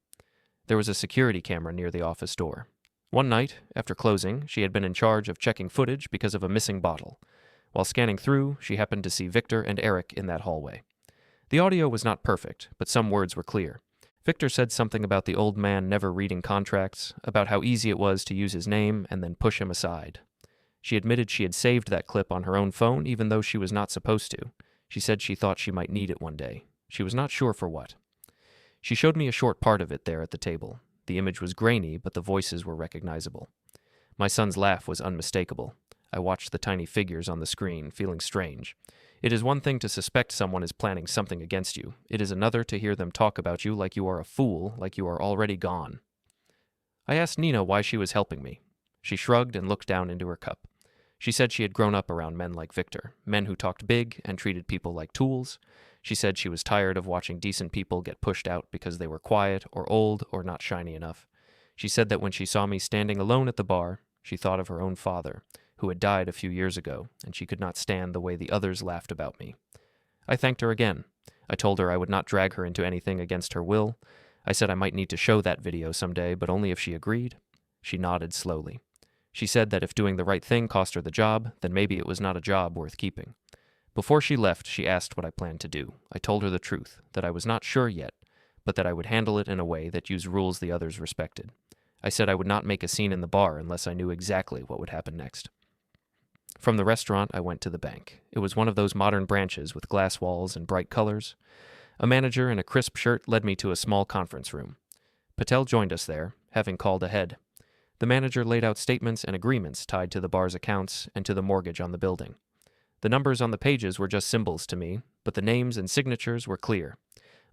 There was a security camera near the office door. One night, after closing, she had been in charge of checking footage because of a missing bottle. While scanning through, she happened to see Victor and Eric in that hallway. The audio was not perfect, but some words were clear. Victor said something about the old man never reading contracts, about how easy it was to use his name and then push him aside. She admitted she had saved that clip on her own phone even though she was not supposed to. She said she thought she might need it one day. She was not sure for what. She showed me a short part of it there at the table. The image was grainy, but the voices were recognizable. My son's laugh was unmistakable. I watched the tiny figures on the screen, feeling strange. It is one thing to suspect someone is planning something against you. It is another to hear them talk about you like you are a fool, like you are already gone. I asked Nina why she was helping me. She shrugged and looked down into her cup. She said she had grown up around men like Victor, men who talked big and treated people like tools. She said she was tired of watching decent people get pushed out because they were quiet or old or not shiny enough. She said that when she saw me standing alone at the bar, she thought of her own father, who had died a few years ago, and she could not stand the way the others laughed about me. I thanked her again. I told her I would not drag her into anything against her will. I said I might need to show that video someday, but only if she agreed. She nodded slowly. She said that if doing the right thing cost her the job, then maybe it was not a job worth keeping. Before she left, she asked what I planned to do. I told her the truth, that I was not sure yet, but that I would handle it in a way that used rules the others respected. I said I would not make a scene in the bar unless I knew exactly what would happen next. From the restaurant, I went to the bank. It was one of those modern branches with glass walls and bright colors. A manager in a crisp shirt led me to a small conference room. Patel joined us there, having called ahead. The manager laid out statements and agreements tied to the bar's accounts and to the mortgage on the building. The numbers on the pages were just symbols to me, but the names and signatures were clear.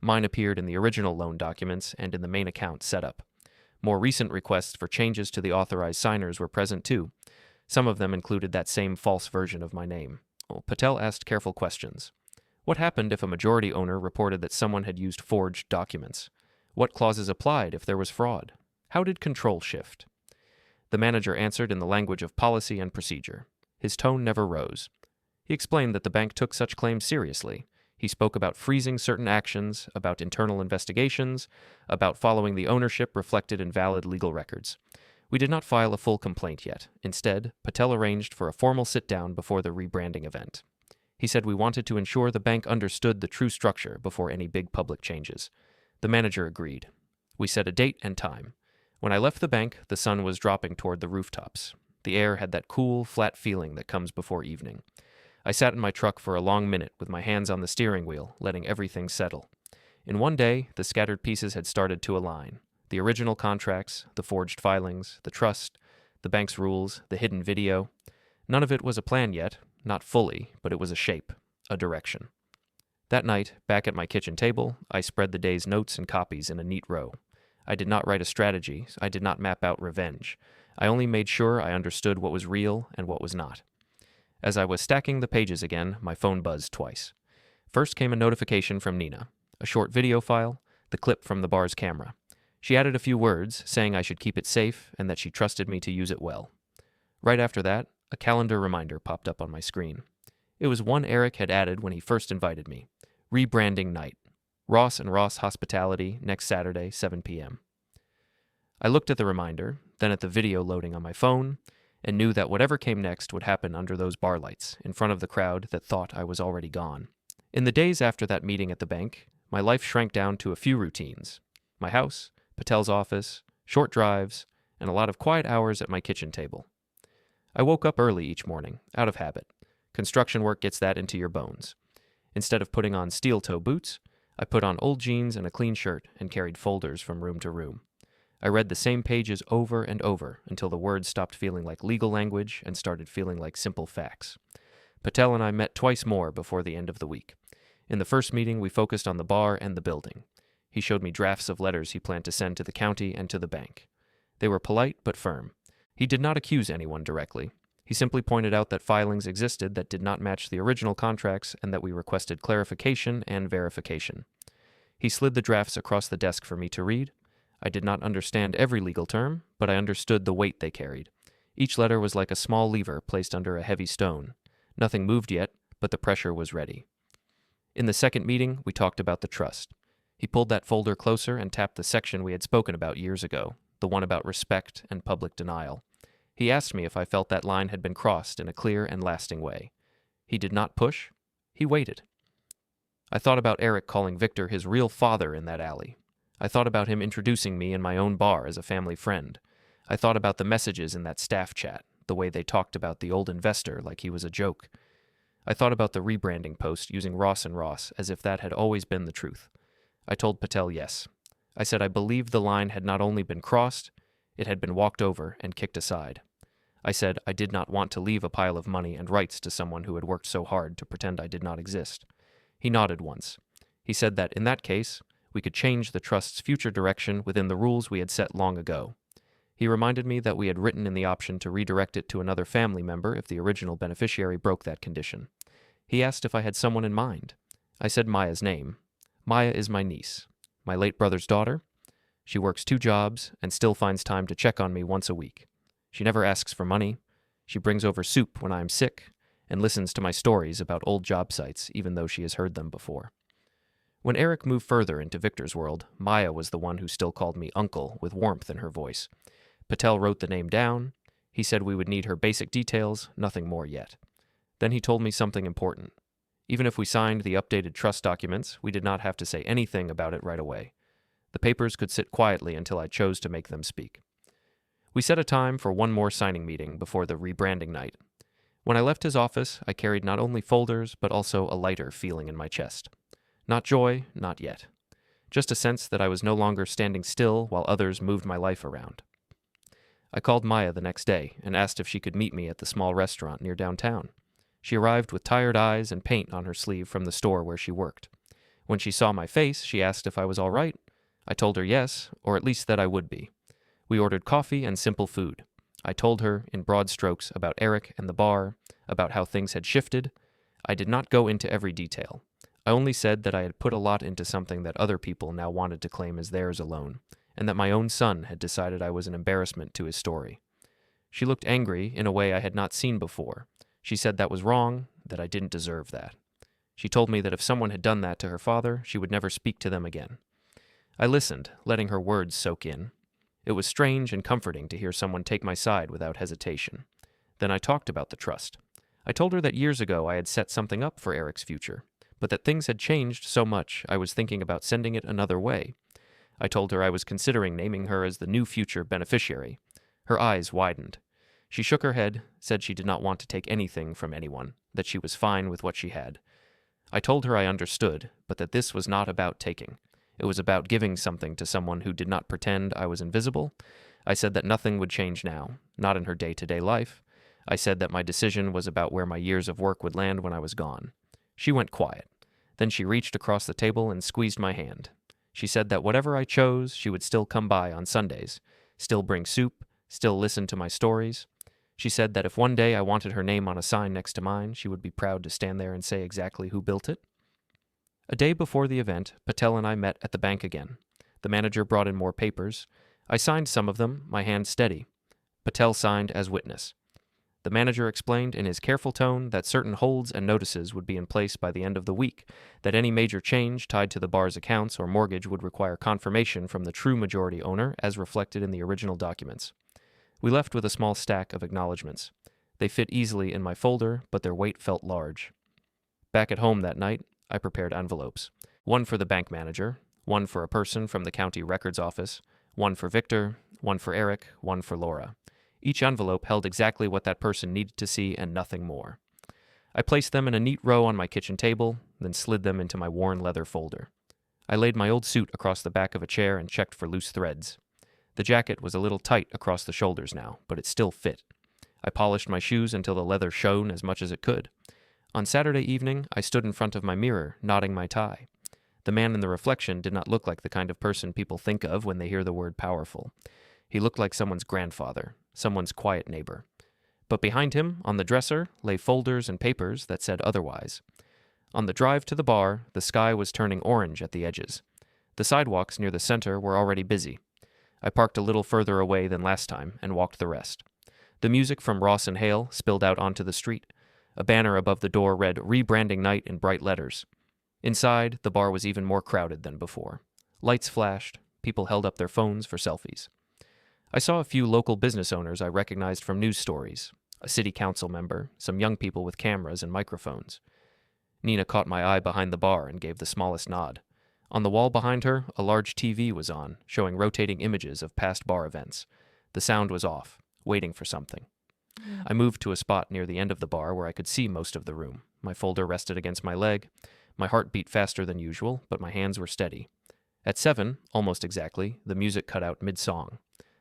Mine appeared in the original loan documents and in the main account setup. More recent requests for changes to the authorized signers were present too. Some of them included that same false version of my name. Patel asked careful questions. What happened if a majority owner reported that someone had used forged documents? What clauses applied if there was fraud? How did control shift? The manager answered in the language of policy and procedure. His tone never rose. He explained that the bank took such claims seriously. He spoke about freezing certain actions, about internal investigations, about following the ownership reflected in valid legal records. We did not file a full complaint yet. Instead, Patel arranged for a formal sit-down before the rebranding event. He said we wanted to ensure the bank understood the true structure before any big public changes. The manager agreed. We set a date and time. When I left the bank, the sun was dropping toward the rooftops. The air had that cool, flat feeling that comes before evening. I sat in my truck for a long minute with my hands on the steering wheel, letting everything settle. In one day, the scattered pieces had started to align. The original contracts, the forged filings, the trust, the bank's rules, the hidden video. None of it was a plan yet, not fully, but it was a shape, a direction. That night, back at my kitchen table, I spread the day's notes and copies in a neat row. I did not write a strategy. I did not map out revenge. I only made sure I understood what was real and what was not. As I was stacking the pages again, my phone buzzed twice. First came a notification from Nina, a short video file, the clip from the bar's camera. She added a few words, saying I should keep it safe and that she trusted me to use it well. Right after that, a calendar reminder popped up on my screen. It was one Eric had added when he first invited me. Rebranding night. Ross and Ross Hospitality, next Saturday, 7 p.m. I looked at the reminder, then at the video loading on my phone, and knew that whatever came next would happen under those bar lights, in front of the crowd that thought I was already gone. In the days after that meeting at the bank, my life shrank down to a few routines. My house, Patel's office, short drives, and a lot of quiet hours at my kitchen table. I woke up early each morning, out of habit. Construction work gets that into your bones. Instead of putting on steel-toe boots, I put on old jeans and a clean shirt and carried folders from room to room. I read the same pages over and over until the words stopped feeling like legal language and started feeling like simple facts. Patel and I met twice more before the end of the week. In the first meeting, we focused on the bar and the building. He showed me drafts of letters he planned to send to the county and to the bank. They were polite but firm. He did not accuse anyone directly. He simply pointed out that filings existed that did not match the original contracts and that we requested clarification and verification. He slid the drafts across the desk for me to read. I did not understand every legal term, but I understood the weight they carried. Each letter was like a small lever placed under a heavy stone. Nothing moved yet, but the pressure was ready. In the second meeting, we talked about the trust. He pulled that folder closer and tapped the section we had spoken about years ago, the one about respect and public denial. He asked me if I felt that line had been crossed in a clear and lasting way. He did not push. He waited. I thought about Eric calling Victor his real father in that alley. I thought about him introducing me in my own bar as a family friend. I thought about the messages in that staff chat, the way they talked about the old investor like he was a joke. I thought about the rebranding post using Ross and Ross as if that had always been the truth. I told Patel yes. I said I believed the line had not only been crossed, it had been walked over and kicked aside. I said I did not want to leave a pile of money and rights to someone who had worked so hard to pretend I did not exist. He nodded once. He said that, in that case, we could change the trust's future direction within the rules we had set long ago. He reminded me that we had written in the option to redirect it to another family member if the original beneficiary broke that condition. He asked if I had someone in mind. I said Maya's name. Maya is my niece, my late brother's daughter. She works 2 jobs and still finds time to check on me once a week. She never asks for money. She brings over soup when I am sick and listens to my stories about old job sites, even though she has heard them before. When Eric moved further into Victor's world, Maya was the one who still called me uncle with warmth in her voice. Patel wrote the name down. He said we would need her basic details, nothing more yet. Then he told me something important. Even if we signed the updated trust documents, we did not have to say anything about it right away. The papers could sit quietly until I chose to make them speak. We set a time for one more signing meeting before the rebranding night. When I left his office, I carried not only folders, but also a lighter feeling in my chest. Not joy, not yet. Just a sense that I was no longer standing still while others moved my life around. I called Maya the next day and asked if she could meet me at the small restaurant near downtown. She arrived with tired eyes and paint on her sleeve from the store where she worked. When she saw my face, she asked if I was all right. I told her yes, or at least that I would be. We ordered coffee and simple food. I told her, in broad strokes, about Eric and the bar, about how things had shifted. I did not go into every detail. I only said that I had put a lot into something that other people now wanted to claim as theirs alone, and that my own son had decided I was an embarrassment to his story. She looked angry in a way I had not seen before. She said that was wrong, that I didn't deserve that. She told me that if someone had done that to her father, she would never speak to them again. I listened, letting her words soak in. It was strange and comforting to hear someone take my side without hesitation. Then I talked about the trust. I told her that years ago I had set something up for Eric's future, but that things had changed so much I was thinking about sending it another way. I told her I was considering naming her as the new future beneficiary. Her eyes widened. She shook her head, said she did not want to take anything from anyone, that she was fine with what she had. I told her I understood, but that this was not about taking. It was about giving something to someone who did not pretend I was invisible. I said that nothing would change now, not in her day-to-day life. I said that my decision was about where my years of work would land when I was gone. She went quiet. Then she reached across the table and squeezed my hand. She said that whatever I chose, she would still come by on Sundays, still bring soup, still listen to my stories. She said that if one day I wanted her name on a sign next to mine, she would be proud to stand there and say exactly who built it. A day before the event, Patel and I met at the bank again. The manager brought in more papers. I signed some of them, my hand steady. Patel signed as witness. The manager explained in his careful tone that certain holds and notices would be in place by the end of the week, that any major change tied to the bar's accounts or mortgage would require confirmation from the true majority owner as reflected in the original documents. We left with a small stack of acknowledgments. They fit easily in my folder, but their weight felt large. Back at home that night, I prepared envelopes. One for the bank manager, one for a person from the county records office, one for Victor, one for Eric, one for Laura. Each envelope held exactly what that person needed to see and nothing more. I placed them in a neat row on my kitchen table, then slid them into my worn leather folder. I laid my old suit across the back of a chair and checked for loose threads. The jacket was a little tight across the shoulders now, but it still fit. I polished my shoes until the leather shone as much as it could. On Saturday evening, I stood in front of my mirror, knotting my tie. The man in the reflection did not look like the kind of person people think of when they hear the word powerful. He looked like someone's grandfather, someone's quiet neighbor. But behind him, on the dresser, lay folders and papers that said otherwise. On the drive to the bar, the sky was turning orange at the edges. The sidewalks near the center were already busy. I parked a little further away than last time and walked the rest. The music from Ross and Hale spilled out onto the street. A banner above the door read "Rebranding Night" in bright letters. Inside, the bar was even more crowded than before. Lights flashed. People held up their phones for selfies. I saw a few local business owners I recognized from news stories, a city council member, some young people with cameras and microphones. Nina caught my eye behind the bar and gave the smallest nod. On the wall behind her, a large TV was on, showing rotating images of past bar events. The sound was off, waiting for something. I moved to a spot near the end of the bar where I could see most of the room. My folder rested against my leg. My heart beat faster than usual, but my hands were steady. At 7, almost exactly, the music cut out mid-song.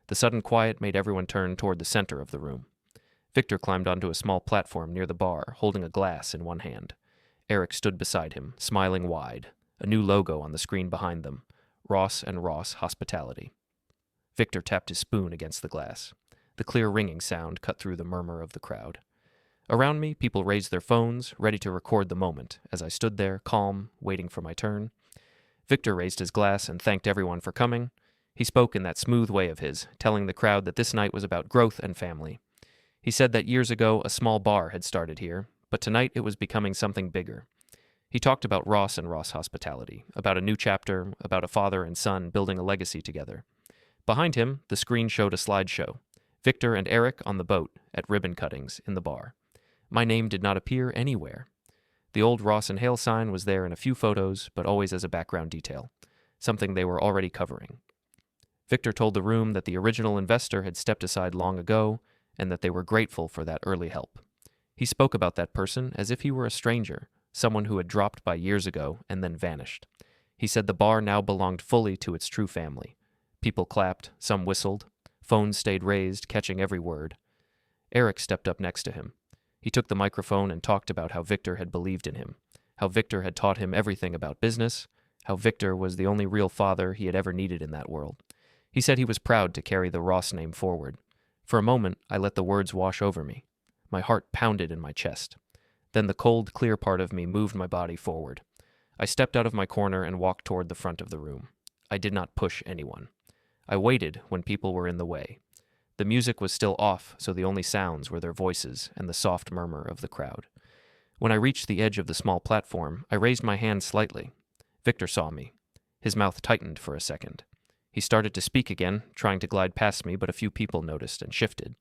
The sudden quiet made everyone turn toward the center of the room. Victor climbed onto a small platform near the bar, holding a glass in one hand. Eric stood beside him, smiling wide, a new logo on the screen behind them, Ross and Ross Hospitality. Victor tapped his spoon against the glass. The clear ringing sound cut through the murmur of the crowd. Around me, people raised their phones, ready to record the moment, as I stood there, calm, waiting for my turn. Victor raised his glass and thanked everyone for coming. He spoke in that smooth way of his, telling the crowd that this night was about growth and family. He said that years ago a small bar had started here, but tonight it was becoming something bigger. He talked about Ross and Ross Hospitality, about a new chapter, about a father and son building a legacy together. Behind him, the screen showed a slideshow. Victor and Eric on the boat at ribbon cuttings in the bar. My name did not appear anywhere. The old Ross and Hale sign was there in a few photos, but always as a background detail, something they were already covering. Victor told the room that the original investor had stepped aside long ago and that they were grateful for that early help. He spoke about that person as if he were a stranger, someone who had dropped by years ago and then vanished. He said the bar now belonged fully to its true family. People clapped, some whistled. Phones stayed raised, catching every word. Eric stepped up next to him. He took the microphone and talked about how Victor had believed in him, how Victor had taught him everything about business, how Victor was the only real father he had ever needed in that world. He said he was proud to carry the Ross name forward. For a moment, I let the words wash over me. My heart pounded in my chest. Then the cold, clear part of me moved my body forward. I stepped out of my corner and walked toward the front of the room. I did not push anyone. I waited when people were in the way. The music was still off, so the only sounds were their voices and the soft murmur of the crowd. When I reached the edge of the small platform, I raised my hand slightly. Victor saw me. His mouth tightened for a second. He started to speak again, trying to glide past me, but a few people noticed and shifted.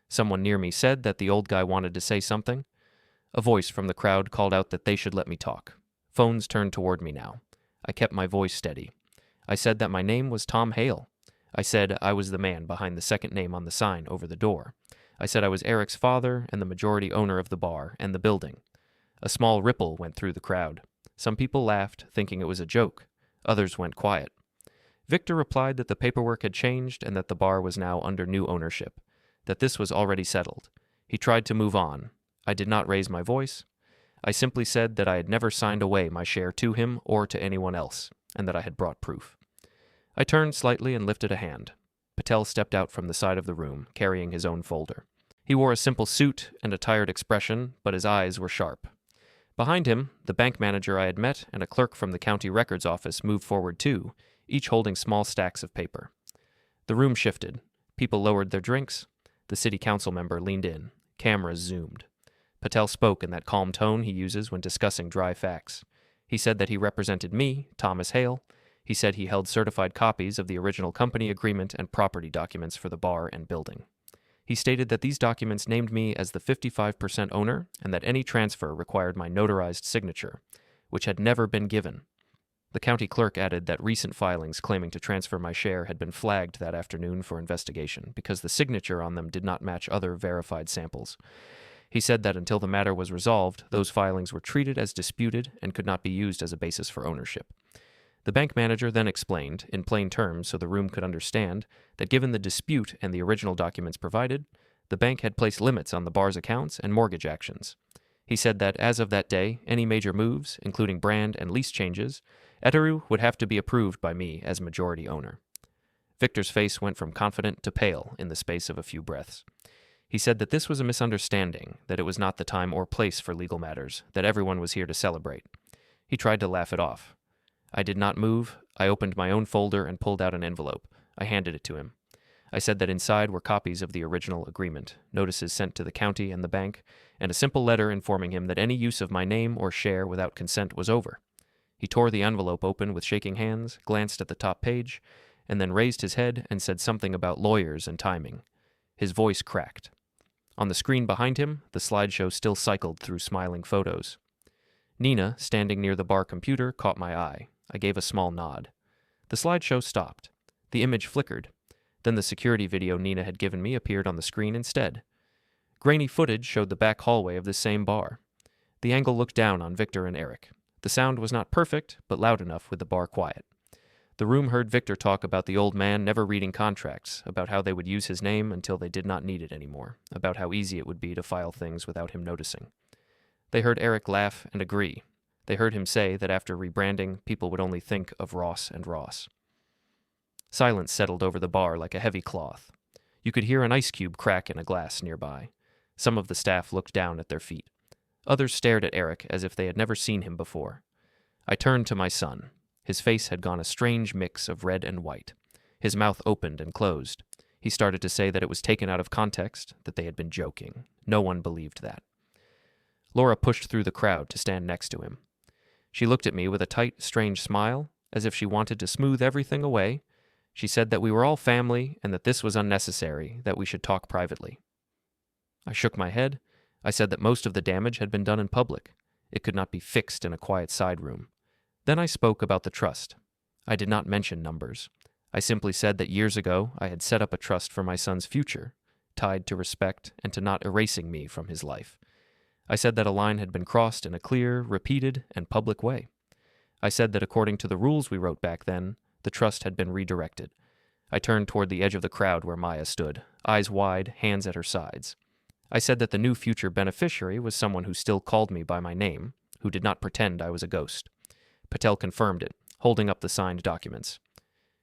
Someone near me said that the old guy wanted to say something. A voice from the crowd called out that they should let me talk. Phones turned toward me now. I kept my voice steady. I said that my name was Tom Hale. I said I was the man behind the second name on the sign over the door. I said I was Eric's father and the majority owner of the bar and the building. A small ripple went through the crowd. Some people laughed, thinking it was a joke. Others went quiet. Victor replied that the paperwork had changed and that the bar was now under new ownership, that this was already settled. He tried to move on. I did not raise my voice. I simply said that I had never signed away my share to him or to anyone else, and that I had brought proof. I turned slightly and lifted a hand. Patel stepped out from the side of the room, carrying his own folder. He wore a simple suit and a tired expression, but his eyes were sharp. Behind him, the bank manager I had met and a clerk from the county records office moved forward too, each holding small stacks of paper. The room shifted. People lowered their drinks. The city council member leaned in. Cameras zoomed. Patel spoke in that calm tone he uses when discussing dry facts. He said that he represented me, Thomas Hale. He said he held certified copies of the original company agreement and property documents for the bar and building. He stated that these documents named me as the 55% owner and that any transfer required my notarized signature, which had never been given. The county clerk added that recent filings claiming to transfer my share had been flagged that afternoon for investigation because the signature on them did not match other verified samples. He said that until the matter was resolved, those filings were treated as disputed and could not be used as a basis for ownership. The bank manager then explained, in plain terms so the room could understand, that given the dispute and the original documents provided, the bank had placed limits on the bar's accounts and mortgage actions. He said that as of that day, any major moves, including brand and lease changes, Eteru would have to be approved by me as majority owner. Victor's face went from confident to pale in the space of a few breaths. He said that this was a misunderstanding, that it was not the time or place for legal matters, that everyone was here to celebrate. He tried to laugh it off. I did not move. I opened my own folder and pulled out an envelope. I handed it to him. I said that inside were copies of the original agreement, notices sent to the county and the bank, and a simple letter informing him that any use of my name or share without consent was over. He tore the envelope open with shaking hands, glanced at the top page, and then raised his head and said something about lawyers and timing. His voice cracked. On the screen behind him, the slideshow still cycled through smiling photos. Nina, standing near the bar computer, caught my eye. I gave a small nod. The slideshow stopped. The image flickered. Then the security video Nina had given me appeared on the screen instead. Grainy footage showed the back hallway of this same bar. The angle looked down on Victor and Eric. The sound was not perfect, but loud enough with the bar quiet. The room heard Victor talk about the old man never reading contracts, about how they would use his name until they did not need it anymore, about how easy it would be to file things without him noticing. They heard Eric laugh and agree. They heard him say that after rebranding, people would only think of Ross and Ross. Silence settled over the bar like a heavy cloth. You could hear an ice cube crack in a glass nearby. Some of the staff looked down at their feet. Others stared at Eric as if they had never seen him before. I turned to my son. His face had gone a strange mix of red and white. His mouth opened and closed. He started to say that it was taken out of context, that they had been joking. No one believed that. Laura pushed through the crowd to stand next to him. She looked at me with a tight, strange smile, as if she wanted to smooth everything away. She said that we were all family and that this was unnecessary, that we should talk privately. I shook my head. I said that most of the damage had been done in public. It could not be fixed in a quiet side room. Then I spoke about the trust. I did not mention numbers. I simply said that years ago I had set up a trust for my son's future, tied to respect and to not erasing me from his life. I said that a line had been crossed in a clear, repeated, and public way. I said that according to the rules we wrote back then, the trust had been redirected. I turned toward the edge of the crowd where Maya stood, eyes wide, hands at her sides. I said that the new future beneficiary was someone who still called me by my name, who did not pretend I was a ghost. Patel confirmed it, holding up the signed documents.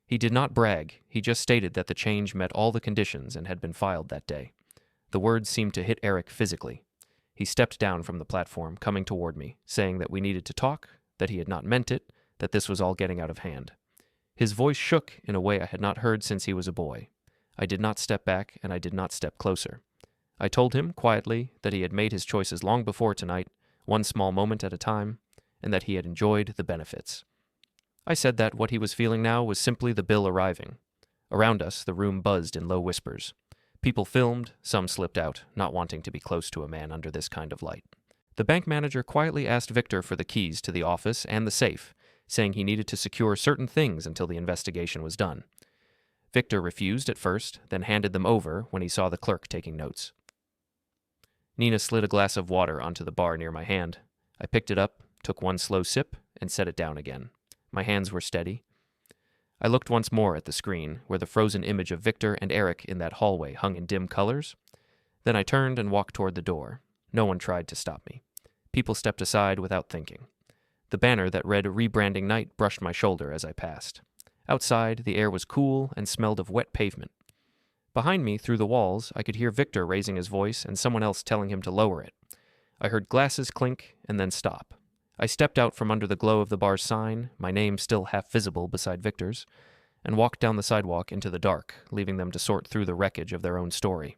He did not brag, he just stated that the change met all the conditions and had been filed that day. The words seemed to hit Eric physically. He stepped down from the platform, coming toward me, saying that we needed to talk, that he had not meant it, that this was all getting out of hand. His voice shook in a way I had not heard since he was a boy. I did not step back, and I did not step closer. I told him, quietly, that he had made his choices long before tonight, one small moment at a time, and that he had enjoyed the benefits. I said that what he was feeling now was simply the bill arriving. Around us, the room buzzed in low whispers. People filmed, some slipped out, not wanting to be close to a man under this kind of light. The bank manager quietly asked Victor for the keys to the office and the safe, saying he needed to secure certain things until the investigation was done. Victor refused at first, then handed them over when he saw the clerk taking notes. Nina slid a glass of water onto the bar near my hand. I picked it up, took one slow sip, and set it down again. My hands were steady. I looked once more at the screen, where the frozen image of Victor and Eric in that hallway hung in dim colors. Then I turned and walked toward the door. No one tried to stop me. People stepped aside without thinking. The banner that read "Rebranding Night" brushed my shoulder as I passed. Outside, the air was cool and smelled of wet pavement. Behind me, through the walls, I could hear Victor raising his voice and someone else telling him to lower it. I heard glasses clink and then stop. I stepped out from under the glow of the bar's sign, my name still half visible beside Victor's, and walked down the sidewalk into the dark, leaving them to sort through the wreckage of their own story.